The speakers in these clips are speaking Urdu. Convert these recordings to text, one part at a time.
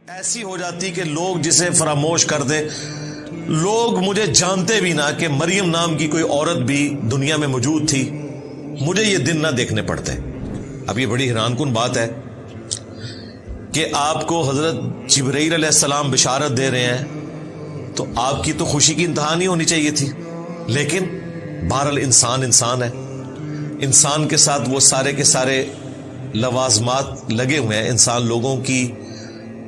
ایسی ہو جاتی کہ لوگ جسے فراموش کر دے، لوگ مجھے جانتے بھی نہ کہ مریم نام کی کوئی عورت بھی دنیا میں موجود تھی، مجھے یہ دن نہ دیکھنے پڑتے۔ اب یہ بڑی حیران کن بات ہے کہ آپ کو حضرت جبرائیل علیہ السلام بشارت دے رہے ہیں تو آپ کی تو خوشی کی انتہا نہیں ہونی چاہیے تھی، لیکن بہرحال انسان ہے، انسان کے ساتھ وہ سارے کے سارے لوازمات لگے ہوئے ہیں، انسان لوگوں کی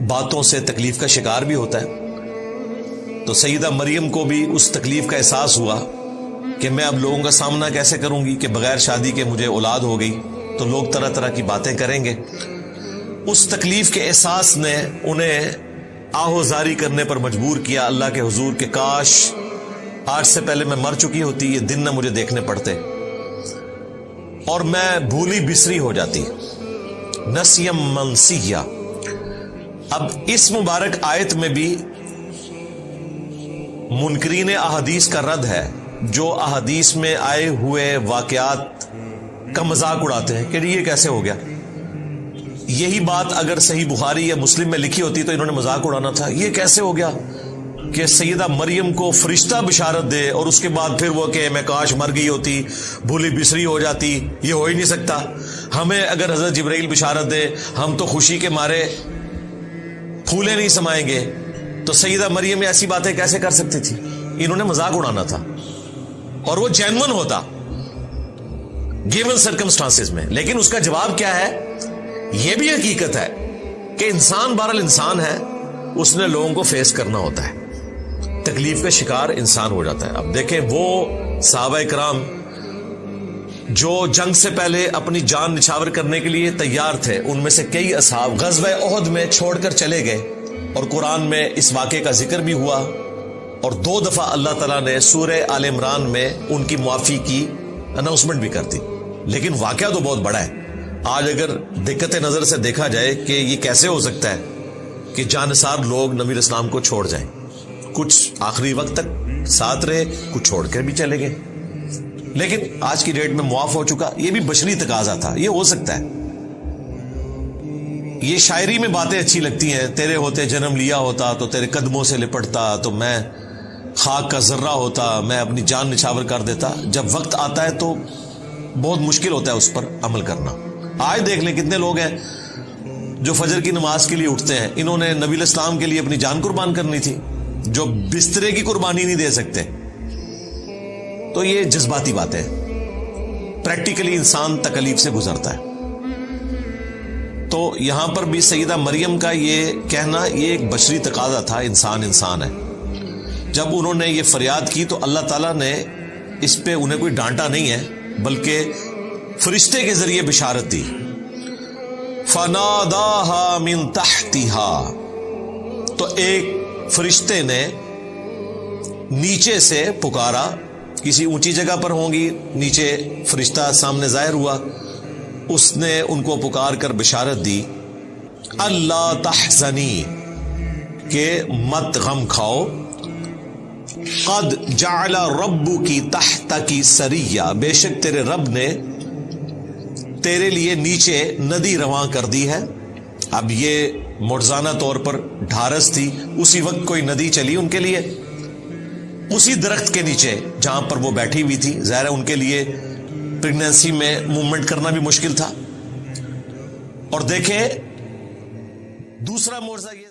باتوں سے تکلیف کا شکار بھی ہوتا ہے۔ تو سیدہ مریم کو بھی اس تکلیف کا احساس ہوا کہ میں اب لوگوں کا سامنا کیسے کروں گی کہ بغیر شادی کے مجھے اولاد ہو گئی، تو لوگ طرح طرح کی باتیں کریں گے۔ اس تکلیف کے احساس نے انہیں آہوزاری کرنے پر مجبور کیا اللہ کے حضور کہ کاش آج سے پہلے میں مر چکی ہوتی، یہ دن نہ مجھے دیکھنے پڑتے اور میں بھولی بسری ہو جاتی۔ نسیم منسیہ۔ اب اس مبارک آیت میں بھی منکرین احادیث کا رد ہے جو احادیث میں آئے ہوئے واقعات کا مذاق اڑاتے ہیں کہ یہ کیسے ہو گیا۔ یہی بات اگر صحیح بخاری یا مسلم میں لکھی ہوتی تو انہوں نے مذاق اڑانا تھا، یہ کیسے ہو گیا کہ سیدہ مریم کو فرشتہ بشارت دے اور اس کے بعد پھر وہ کہ میں کاش مر گئی ہوتی، بھولی بسری ہو جاتی، یہ ہو ہی نہیں سکتا۔ ہمیں اگر حضرت جبرائیل بشارت دے ہم تو خوشی کے مارے پھولے نہیں سمائیں گے، تو سیدہ مریم ایسی باتیں کیسے کر سکتی تھی؟ انہوں نے مذاق اڑانا تھا اور وہ جینون ہوتا گیون سرکمسٹانسز میں۔ لیکن اس کا جواب کیا ہے؟ یہ بھی حقیقت ہے کہ انسان بہرحال انسان ہے، اس نے لوگوں کو فیس کرنا ہوتا ہے، تکلیف کا شکار انسان ہو جاتا ہے۔ اب دیکھیں وہ صحابہ کرام جو جنگ سے پہلے اپنی جان نچھاور کرنے کے لیے تیار تھے، ان میں سے کئی اصحاب غزوہ احد میں چھوڑ کر چلے گئے، اور قرآن میں اس واقعے کا ذکر بھی ہوا، اور 2 دفعہ اللہ تعالیٰ نے سورہ آل عمران میں ان کی معافی کی اناؤنسمنٹ بھی کر دی۔ لیکن واقعہ تو بہت بڑا ہے۔ آج اگر دقت نظر سے دیکھا جائے کہ یہ کیسے ہو سکتا ہے کہ جانثار لوگ نبی الاسلام کو چھوڑ جائیں، کچھ آخری وقت تک ساتھ رہے، کچھ چھوڑ کر بھی چلے گئے، لیکن آج کی ڈیٹ میں معاف ہو چکا۔ یہ بھی بشری تقاضا تھا، یہ ہو سکتا ہے۔ یہ شاعری میں باتیں اچھی لگتی ہیں، تیرے ہوتے جنم لیا ہوتا تو تیرے قدموں سے لپٹتا، تو میں خاک کا ذرہ ہوتا، میں اپنی جان نچھاور کر دیتا۔ جب وقت آتا ہے تو بہت مشکل ہوتا ہے اس پر عمل کرنا۔ آج دیکھ لیں کتنے لوگ ہیں جو فجر کی نماز کے لیے اٹھتے ہیں، انہوں نے نبی الاسلام کے لیے اپنی جان قربان کرنی تھی، جو بسترے کی قربانی نہیں دے سکتے۔ تو یہ جذباتی باتیں، پریکٹیکلی انسان تکلیف سے گزرتا ہے۔ تو یہاں پر بھی سیدہ مریم کا یہ کہنا یہ ایک بشری تقاضا تھا، انسان ہے۔ جب انہوں نے یہ فریاد کی تو اللہ تعالیٰ نے اس پہ انہیں کوئی ڈانٹا نہیں ہے، بلکہ فرشتے کے ذریعے بشارت دی۔ فناداها من تحتها، تو ایک فرشتے نے نیچے سے پکارا، کسی اونچی جگہ پر ہوں گی، نیچے فرشتہ سامنے ظاہر ہوا، اس نے ان کو پکار کر بشارت دی، اللہ تحزنی، کہ مت غم کھاؤ، قد جعل ربکی تحتکی سریہ، بے شک تیرے رب نے تیرے لیے نیچے ندی رواں کر دی ہے۔ اب یہ معجزانہ طور پر ڈھارس تھی، اسی وقت کوئی ندی چلی ان کے لیے اسی درخت کے نیچے جہاں پر وہ بیٹھی ہوئی تھی۔ ظاہر ہے ان کے لیے پریگنینسی میں موومنٹ کرنا بھی مشکل تھا۔ اور دیکھیں دوسرا معجزہ یہ